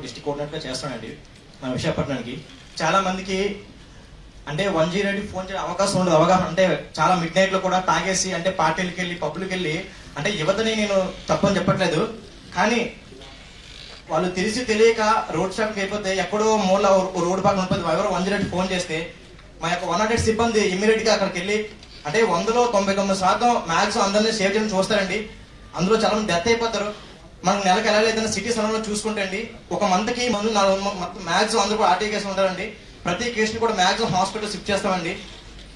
District కోఆర్డినేటర్గా చేస్తానండి మన విశాఖపట్నానికి. చాలా మందికి అంటే 108 ఫోన్ చేయడం అవకాశం ఉండదు. అవగాహన అంటే చాలా మిడ్ నైట్ లో కూడా తాగేసి అంటే పార్టీలకు వెళ్ళి పబ్లిక్ వెళ్ళి అంటే యువతని నేను తప్పని చెప్పట్లేదు, కానీ వాళ్ళు తెలిసి తెలియక రోడ్ స్టాప్ అయిపోతే ఎక్కడో మూల రోడ్ పక్కన ఉంటుంది. ఎవరో 108 ఫోన్ చేస్తే మా యొక్క 108 సిబ్బంది ఇమ్మీడియట్ గా అక్కడికి వెళ్ళి అంటే 100లో 99% మ్యాక్స్ అందరినీ సేవ్ చేయడం చూస్తారండి. అందులో చాలా మంది డెత్ అయిపోతారు. మనకు నెలకు ఎలా లేదన్నా సిటీస్ అలా చూసుకుంటే అండి ఒక మంత్కి మందు మ్యాక్సిమం అందరూ కూడా ఆర్టీ కేసులు ఉంటారండి. ప్రతి కేసుని కూడా మ్యాక్సిమం హాస్పిటల్ షిఫ్ట్ చేస్తామండి.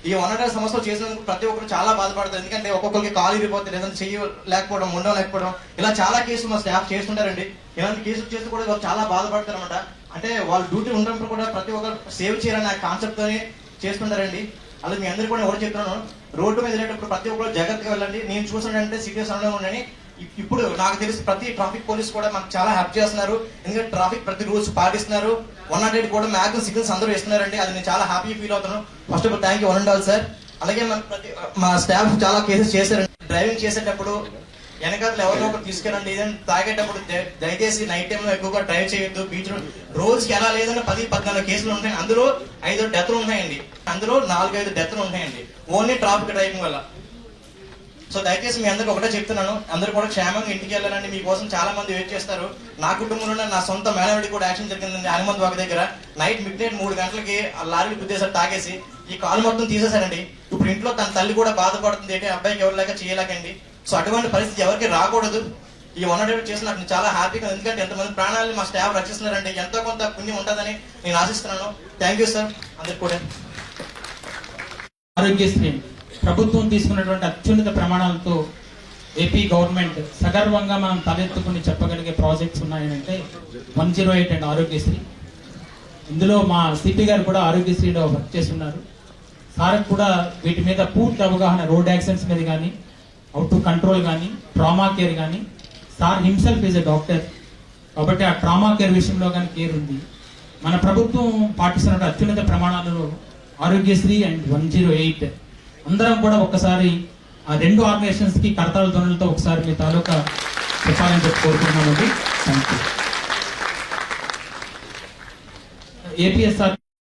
ఈ 108 సమస్యలు చేసినందుకు ప్రతి ఒక్కరు చాలా బాధపడతారు. ఎందుకంటే ఒక్కొక్కరికి కాలు ఇరిగిపోతే లేదంటే చెయ్యి లేకపోవడం, ముండం లేకపోవడం, ఇలా చాలా కేసులు మా స్టాఫ్ చేస్తుంటారండి. ఇలాంటి కేసులు చేస్తూ కూడా వాళ్ళు చాలా బాధపడతారు అనమాట. అంటే వాళ్ళ డ్యూటీ ఉన్నప్పుడు కూడా ప్రతి ఒక్కరు సేవ్ చేయాలనే కాన్సెప్ట్ తోనే చేస్తుంటారండి. అలా మీ అందరికీ కూడా ఎవరు చెప్తున్నాను, రోడ్డు మీద వెళ్ళేటప్పుడు ప్రతి ఒక్కరు జాగ్రత్తగా వెళ్ళండి. నేను చూసానంటే సిటీస్ అనడం ఉండని ఇప్పుడు నాకు తెలిసి ప్రతి ట్రాఫిక్ పోలీస్ కూడా మనకు చాలా హెల్ప్ చేస్తున్నారు. ఎందుకంటే ట్రాఫిక్ ప్రతి రూల్స్ పాటిస్తున్నారు. 108 కూడా మ్యాక్సిమం సిగ్నల్స్ అందరూ ఇస్తున్నారండి. అది నేను చాలా హ్యాపీ ఫీల్ అవుతున్నాను. First of all thank you 108 sir. అలాగే మా స్టాఫ్ చాలా కేసెస్ చేశారండి. డ్రైవింగ్ చేసేటప్పుడు వెనకాల ఎవరినో ఒకరు తీసుకెళ్ళండి. ఏదైనా తాగేటప్పుడు దయచేసి నైట్ టైంలో ఎక్కువగా డ్రైవ్ చేయొద్దు. బీచ్ రోజుకి ఎలా లేదన్నా 10-14 కేసులు ఉంటాయి. అందులో 5 డెత్లు ఉన్నాయండి. అందులో 4-5 డెత్లు ఉంటాయండి ఓన్లీ ట్రాఫిక్ డ్రైవింగ్ వల్ల. సో దయచేసి మీ అందరికి ఒకటే చెప్తున్నాను, అందరూ కూడా క్షేమంగా ఇంటికి వెళ్ళాలండి. మీకోసం చాలా మంది వెయిట్ చేస్తారు. నా కుటుంబంలో నా సొంత మేనవిడి కూడా యాక్షన్ జరిగిందండి హనుమంత్ బాబు దగ్గర. నైట్ మిడ్ నైట్ 3 గంటలకి లారీ గుద్దేశారు తాగేసి. ఈ కాలు మొత్తం తీసేశారండి. ఇప్పుడు ఇంట్లో తన తల్లి కూడా బాధపడుతుంది, ఏంటి అబ్బాయికి ఎవరు లేక చేయలేకండి. సో అటువంటి పరిస్థితి ఎవరికి రాకూడదు. ఈ 108 చేసి నాకు చాలా హ్యాపీగా, ఎందుకంటే ఎంతమంది ప్రాణాలను మా స్టాఫ్ రక్షిస్తున్నారండి. ఎంతో కొంత పుణ్యం ఉంటుందని నేను ఆశిస్తున్నాను. థ్యాంక్ యూ సార్ అందరికి కూడా. ఆరోగ్యశ్రీ ప్రభుత్వం తీసుకున్నటువంటి అత్యున్నత ప్రమాణాలతో ఏపీ గవర్నమెంట్ సగర్వంగా మనం తలెత్తుకుని చెప్పగలిగే ప్రాజెక్ట్స్ ఉన్నాయంటే 108 అండ్ ఆరోగ్యశ్రీ. ఇందులో మా సిపి గారు కూడా ఆరోగ్యశ్రీలో వర్క్ చేస్తున్నారు. సార్ కూడా వీటి మీద పూర్తి అవగాహన, రోడ్ యాక్సిడెంట్స్ మీద కానీ, హౌ టు కంట్రోల్ కానీ, ట్రామా కేర్ కానీ. Sir himself is a doctor కాబట్టి ఆ ట్రామా కేర్ విషయంలో కానీ కేర్ ఉంది. మన ప్రభుత్వం పాటిస్తున్న అత్యున్నత ప్రమాణాలలో ఆరోగ్యశ్రీ అండ్ 108 అందరం కూడా ఒక్కసారి ఆ 2 ఆర్గనైజేషన్స్ కి కర్తాల ధ్వనులతో ఒకసారి మీ తాలూకా చెప్పాలని చెప్పి కోరుకుంటున్నామండి. Thank you. ఏపీఎస్ఆర్